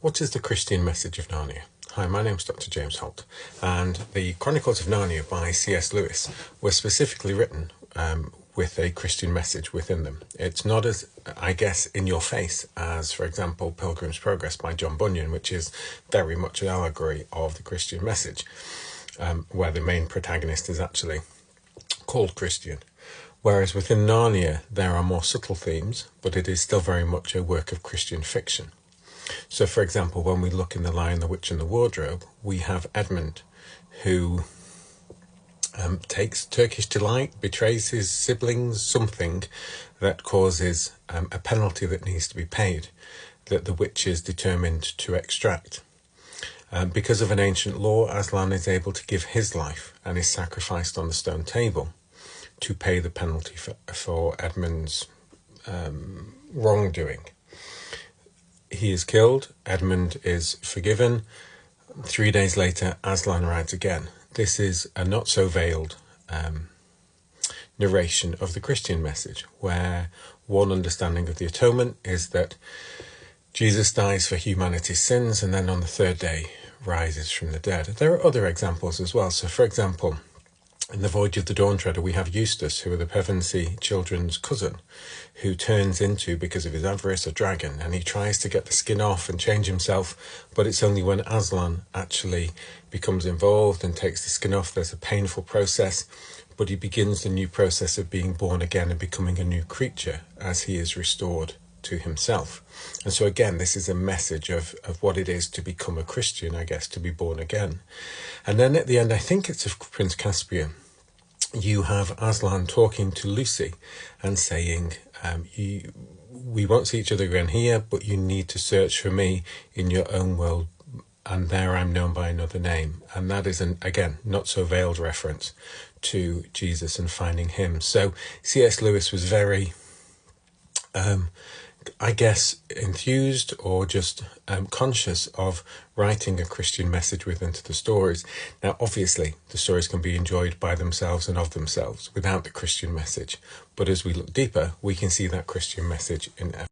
What is the Christian message of Narnia? Hi, my name's Dr. James Holt, and the Chronicles of Narnia by C.S. Lewis were specifically written with a Christian message within them. It's not as, I guess, in your face as, for example, Pilgrim's Progress by John Bunyan, which is very much an allegory of the Christian message, where the main protagonist is actually called Christian. Whereas within Narnia, there are more subtle themes, but it is still very much a work of Christian fiction. So, for example, when we look in The Lion, the Witch and the Wardrobe, we have Edmund, who takes Turkish delight, betrays his siblings, something that causes a penalty that needs to be paid, that the witch is determined to extract. Because of an ancient law, Aslan is able to give his life and is sacrificed on the stone table to pay the penalty for Edmund's wrongdoing. He is killed, Edmund is forgiven. 3 days later, Aslan rides again. This is a not-so-veiled narration of the Christian message, where one understanding of the atonement is that Jesus dies for humanity's sins and then on the third day rises from the dead. There are other examples as well. So, for example, in The Voyage of the Dawn Treader, we have Eustace, who are the Pevensey children's cousin, who turns into, because of his avarice, a dragon, and he tries to get the skin off and change himself, but it's only when Aslan actually becomes involved and takes the skin off. There's a painful process, but he begins the new process of being born again and becoming a new creature as he is restored to himself. And so again, this is a message of what it is to become a Christian, I guess, to be born again. And then at the end, I think it's of Prince Caspian, you have Aslan talking to Lucy and saying, we won't see each other again here, but you need to search for me in your own world, and there I'm known by another name. And that is, again, not so veiled reference to Jesus and finding him. So C.S. Lewis was very, I guess, enthused or just conscious of writing a Christian message within the stories. Now, obviously, the stories can be enjoyed by themselves and of themselves without the Christian message. But as we look deeper, we can see that Christian message in